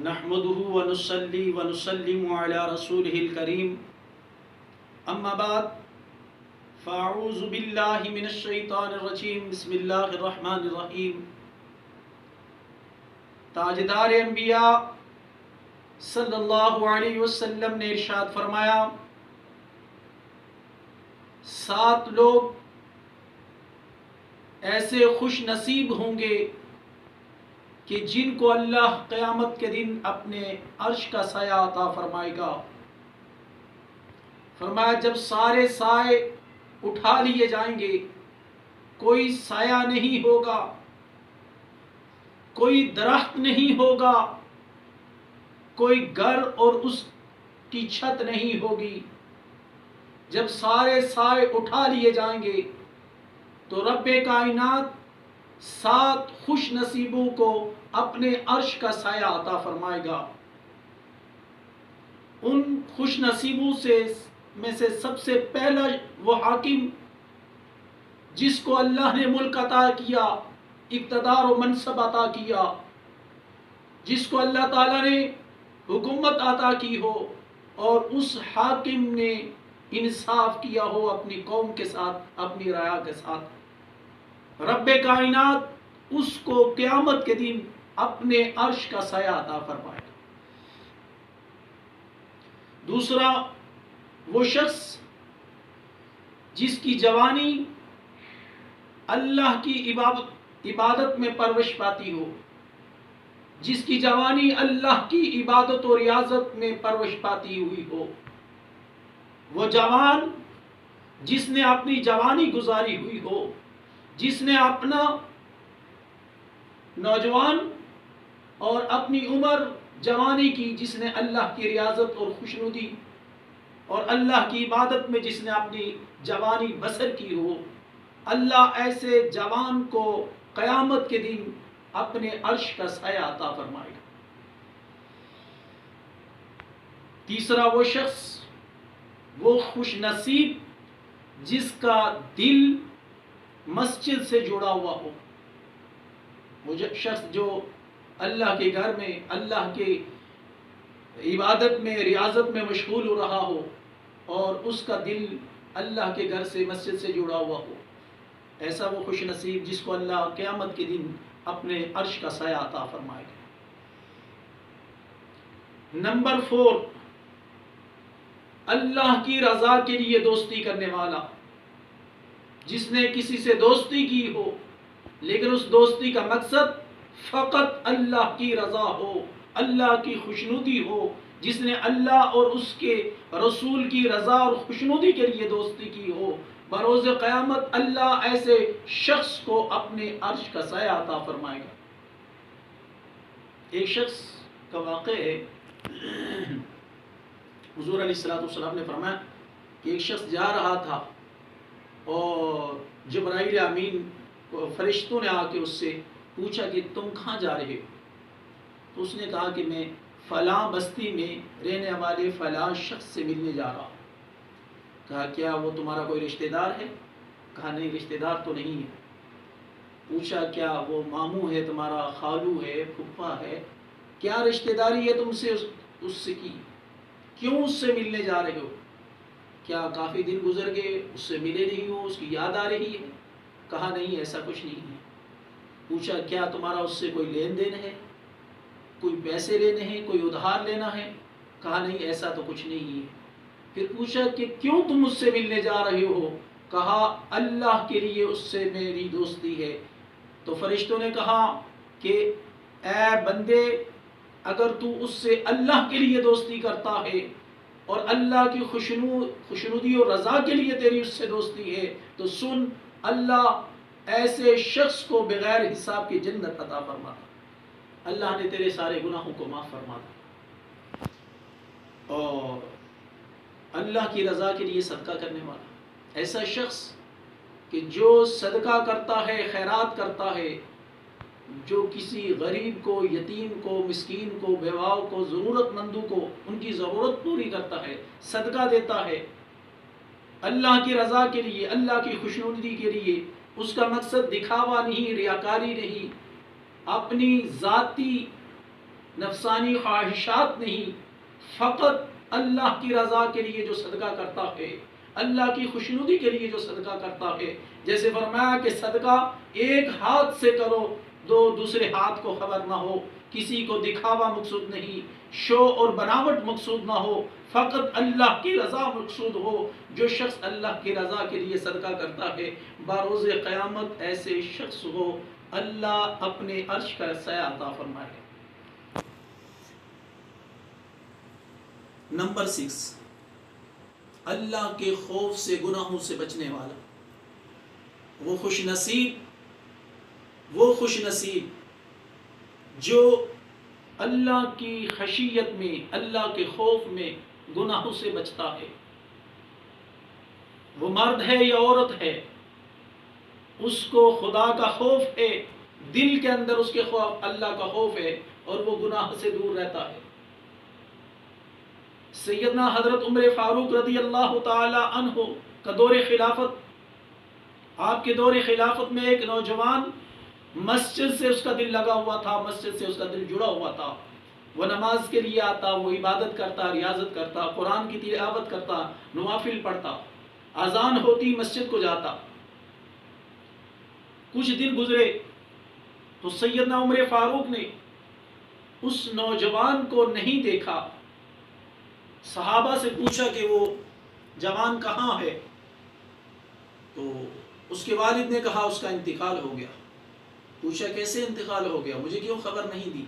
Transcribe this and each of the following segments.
نحمده ونصلي ونسلم على رسوله الكريم اما بعد فاعوذ باللہ من الشیطان الرجیم بسم اللہ الرحمن الرحیم۔ تاجدار انبیاء صلی اللہ علیہ وسلم نے ارشاد فرمایا، 7 لوگ ایسے خوش نصیب ہوں گے کہ جن کو اللہ قیامت کے دن اپنے عرش کا سایہ عطا فرمائے گا۔ فرمایا جب سارے سائے اٹھا لیے جائیں گے، کوئی سایہ نہیں ہوگا، کوئی درخت نہیں ہوگا، کوئی گھر اور اس کی چھت نہیں ہوگی۔ جب سارے سائے اٹھا لیے جائیں گے تو رب کائنات 7 خوش نصیبوں کو اپنے عرش کا سایہ عطا فرمائے گا۔ ان خوش نصیبوں میں سے سب سے پہلا وہ حاکم جس کو اللہ نے ملک عطا کیا، اقتدار و منصب عطا کیا، جس کو اللہ تعالیٰ نے حکومت عطا کی ہو اور اس حاکم نے انصاف کیا ہو اپنی قوم کے ساتھ، اپنی رعایا کے ساتھ۔ رب کائنات اس کو قیامت کے دن اپنے عرش کا سایہ عطا فرمائے گا۔ دوسرا وہ شخص جس کی جوانی اللہ کی عبادت میں پرورش پاتی ہو، جس کی جوانی اللہ کی عبادت اور ریاضت میں پرورش پاتی ہوئی ہو، وہ جوان جس نے اپنی جوانی گزاری ہوئی ہو، جس نے اپنا نوجوان اور اپنی عمر جوانی کی، جس نے اللہ کی ریاضت اور خوشنودی اور اللہ کی عبادت میں جس نے اپنی جوانی بسر کی ہو، اللہ ایسے جوان کو قیامت کے دن اپنے عرش کا سایہ عطا فرمائے گا۔ تیسرا وہ شخص، وہ خوش نصیب جس کا دل مسجد سے جڑا ہوا ہو، وہ شخص جو اللہ کے گھر میں اللہ کے عبادت میں ریاضت میں مشغول ہو رہا ہو اور اس کا دل اللہ کے گھر سے مسجد سے جڑا ہوا ہو، ایسا وہ خوش نصیب جس کو اللہ قیامت کے دن اپنے عرش کا سایہ عطا فرمائے گا۔ نمبر 4، اللہ کی رضا کے لیے دوستی کرنے والا، جس نے کسی سے دوستی کی ہو لیکن اس دوستی کا مقصد فقط اللہ کی رضا ہو، اللہ کی خوشنودی ہو، جس نے اللہ اور اس کے رسول کی رضا اور خوشنودی کے لیے دوستی کی ہو، بروز قیامت اللہ ایسے شخص کو اپنے عرش کا سایہ عطا فرمائے گا۔ ایک شخص کا واقعہ ہے، حضور علیہ السلام نے فرمایا کہ ایک شخص جا رہا تھا اور جبرائیل امین فرشتوں نے آ کے اس سے پوچھا کہ تم کہاں جا رہے ہو؟ تو اس نے کہا کہ میں فلاں بستی میں رہنے والے فلاں شخص سے ملنے جا رہا ہوں۔ کہا کیا وہ تمہارا کوئی رشتہ دار ہے؟ کہا نہیں، رشتہ دار تو نہیں ہے۔ پوچھا کیا وہ ماموں ہے تمہارا، خالو ہے، پھپھا ہے؟ کیا رشتہ داری ہے تم سے اس سے کی؟ کیوں اس سے ملنے جا رہے ہو؟ کیا کافی دن گزر گئے اس سے ملے نہیں ہو، اس کی یاد آ رہی ہے؟ کہا نہیں، ایسا کچھ نہیں ہے۔ پوچھا کیا تمہارا اس سے کوئی لین دین ہے، کوئی پیسے لینے ہیں، کوئی ادھار لینا ہے؟ کہا نہیں، ایسا تو کچھ نہیں ہے۔ پھر پوچھا کہ کیوں تم اس سے ملنے جا رہے ہو؟ کہا اللہ کے لیے اس سے میری دوستی ہے۔ تو فرشتوں نے کہا کہ اے بندے، اگر تو اس سے اللہ کے لیے دوستی کرتا ہے اور اللہ کی خوشنودی اور رضا کے لیے تیری اس سے دوستی ہے تو سن، اللہ ایسے شخص کو بغیر حساب کی جنت عطا فرماتا، اللہ نے تیرے سارے گناہوں کو معاف فرماتا۔ اور اللہ کی رضا کے لیے صدقہ کرنے والا، ایسا شخص کہ جو صدقہ کرتا ہے، خیرات کرتا ہے، جو کسی غریب کو، یتیم کو، مسکین کو، بیواؤں کو، ضرورت مندوں کو ان کی ضرورت پوری کرتا ہے، صدقہ دیتا ہے اللہ کی رضا کے لیے، اللہ کی خوشنودی کے لیے، اس کا مقصد دکھاوا نہیں، ریاکاری نہیں، اپنی ذاتی نفسانی خواہشات نہیں، فقط اللہ کی رضا کے لیے جو صدقہ کرتا ہے، اللہ کی خوشنودی کے لیے جو صدقہ کرتا ہے، جیسے فرمایا کہ صدقہ ایک ہاتھ سے کرو، دوسرے ہاتھ کو خبر نہ ہو، کسی کو دکھاوا مقصود نہیں، شو اور بناوٹ مقصود نہ ہو، فقط اللہ کی رضا مقصود ہو۔ جو شخص اللہ کی رضا کے لیے صدقہ کرتا ہے، بروز قیامت ایسے شخص ہو اللہ اپنے عرش کا سایہ عطا فرمائے۔ نمبر 6، اللہ کے خوف سے گناہوں سے بچنے والا۔ وہ خوش نصیب جو اللہ کی خشیت میں، اللہ کے خوف میں گناہوں سے بچتا ہے۔ وہ مرد ہے یا عورت ہے، اس کو خدا کا خوف ہے، دل کے اندر اس کے خوف اللہ کا خوف ہے اور وہ گناہ سے دور رہتا ہے۔ سیدنا حضرت عمر فاروق رضی اللہ تعالی عنہ کا دور خلافت، آپ کے دور خلافت میں ایک نوجوان مسجد سے اس کا دل لگا ہوا تھا، مسجد سے اس کا دل جڑا ہوا تھا، وہ نماز کے لیے آتا، وہ عبادت کرتا، ریاضت کرتا، قرآن کی تلاوت کرتا، نوافل پڑھتا، اذان ہوتی مسجد کو جاتا۔ کچھ دن گزرے تو سیدنا عمر فاروق نے اس نوجوان کو نہیں دیکھا، صحابہ سے پوچھا کہ وہ جوان کہاں ہے؟ تو اس کے والد نے کہا اس کا انتقال ہو گیا۔ پوچھا کیسے انتقال ہو گیا، مجھے کیوں خبر نہیں دی؟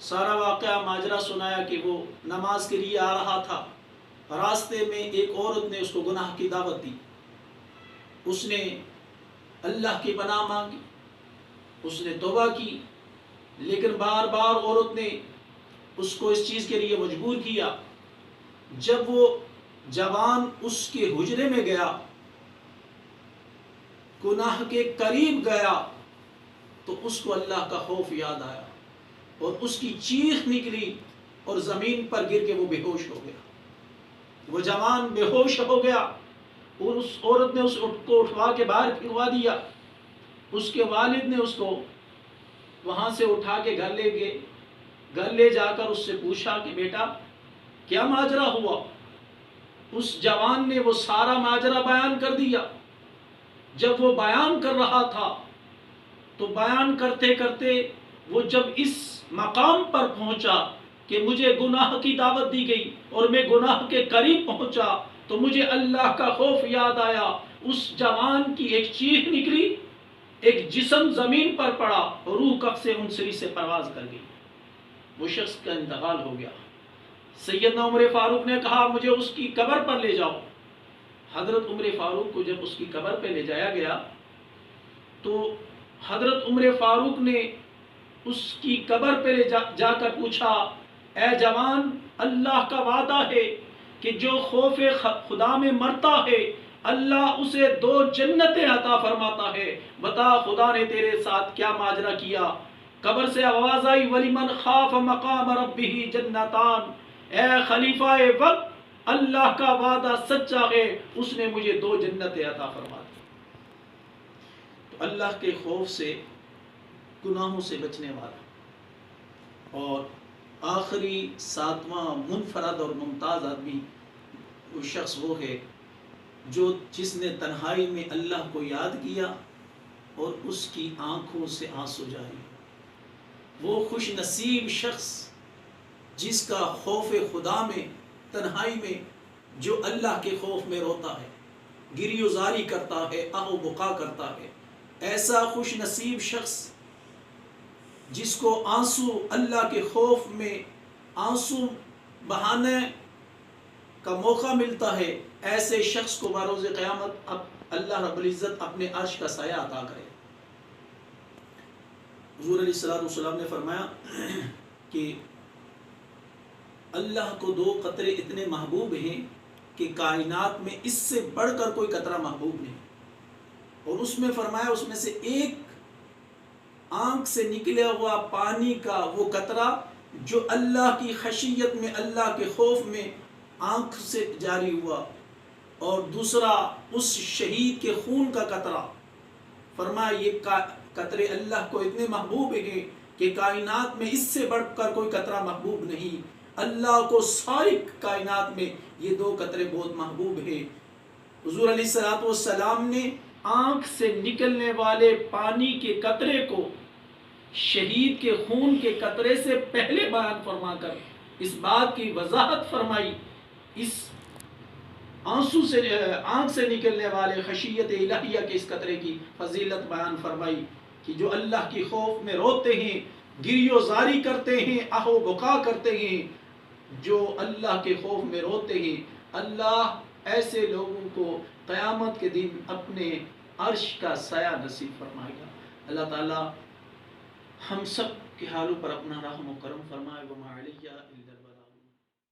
سارا واقعہ ماجرا سنایا کہ وہ نماز کے لیے آ رہا تھا، راستے میں ایک عورت نے اس کو گناہ کی دعوت دی، اس نے اللہ کی پناہ مانگی، اس نے توبہ کی، لیکن بار بار عورت نے اس کو اس چیز کے لیے مجبور کیا۔ جب وہ جوان اس کے حجرے میں گیا، گناہ کے قریب گیا، تو اس کو اللہ کا خوف یاد آیا اور اس کی چیخ نکلی اور زمین پر گر کے وہ بے ہوش ہو گیا۔ وہ جوان بے ہوش ہو گیا اور اس عورت نے اس کو اٹھوا کے باہر پھینکوا دیا۔ اس کے والد نے اس کو وہاں سے اٹھا کے گھر لے جا کر اس سے پوچھا کہ بیٹا کیا ماجرا ہوا؟ اس جوان نے وہ سارا ماجرا بیان کر دیا۔ جب وہ بیان کر رہا تھا تو بیان کرتے کرتے وہ جب اس مقام پر پہنچا کہ مجھے گناہ کی دعوت دی گئی اور میں گناہ کے قریب پہنچا تو مجھے اللہ کا خوف یاد آیا، اس جوان کی ایک چیخ نکلی، ایک جسم زمین پر پڑا، روح کف سے انسری سے پرواز کر گئی، وہ شخص کا انتقال ہو گیا۔ سیدنا عمر فاروق نے کہا مجھے اس کی قبر پر لے جاؤ۔ حضرت عمر فاروق کو جب اس کی قبر پہ لے جایا گیا تو حضرت عمر فاروق نے اس کی قبر پہ جا کر پوچھا، اے جوان، اللہ کا وعدہ ہے کہ جو خوف خدا میں مرتا ہے اللہ اسے 2 جنتیں عطا فرماتا ہے، بتا خدا نے تیرے ساتھ کیا ماجرا کیا؟ قبر سے آواز آئی وَلِمَنْ خَافَ مَقَامَ رَبِّهِ جَنَّتَانِ، اے خلیفہ وقت، اللہ کا وعدہ سچا ہے، اس نے مجھے 2 جنتیں عطا فرما دی۔ تو اللہ کے خوف سے، گناہوں سے بچنے والا۔ اور آخری 7واں منفرد اور ممتاز آدمی، وہ شخص وہ ہے جس نے تنہائی میں اللہ کو یاد کیا اور اس کی آنکھوں سے آنسو جاری۔ وہ خوش نصیب شخص جس کا خوف خدا میں، تنہائی میں، جو اللہ کے خوف میں روتا ہے، گریو زاری کرتا ہے، آہ و بقا کرتا ہے، ایسا خوش نصیب شخص جس کو آنسو، اللہ کے خوف میں آنسو بہانے کا موقع ملتا ہے، ایسے شخص کو بروز قیامت اللہ رب العزت اپنے عرش کا سایہ عطا کرے۔ حضور علیہ الصلوۃ والسلام نے فرمایا کہ اللہ کو 2 قطرے اتنے محبوب ہیں کہ کائنات میں اس سے بڑھ کر کوئی قطرہ محبوب نہیں، اور اس میں فرمایا اس میں سے ایک آنکھ سے نکلے ہوا پانی کا وہ قطرہ جو اللہ کی خشیت میں، اللہ کے خوف میں آنکھ سے جاری ہوا، اور دوسرا اس شہید کے خون کا قطرہ۔ فرمایا یہ قطرے اللہ کو اتنے محبوب ہیں کہ کائنات میں اس سے بڑھ کر کوئی قطرہ محبوب نہیں. اللہ کو ساری کائنات میں یہ 2 قطرے بہت محبوب ہیں. حضور علیہ السلام نے آنکھ سے نکلنے والے پانی کے قطرے کو شہید کے خون کے قطرے سے پہلے بیان فرما کر اس بات کی وضاحت فرمائی، اس آنکھ سے نکلنے والے خشیت الہیہ کے اس قطرے کی فضیلت بیان فرمائی کہ جو اللہ کی خوف میں روتے ہیں، گریو زاری کرتے ہیں، آہ و بکا کرتے ہیں، جو اللہ کے خوف میں روتے ہیں، اللہ ایسے لوگوں کو قیامت کے دن اپنے عرش کا سایہ نصیب فرمائے گا. اللہ تعالی ہم سب کے حالوں پر اپنا رحم و کرم فرمائے. وما علیہ الا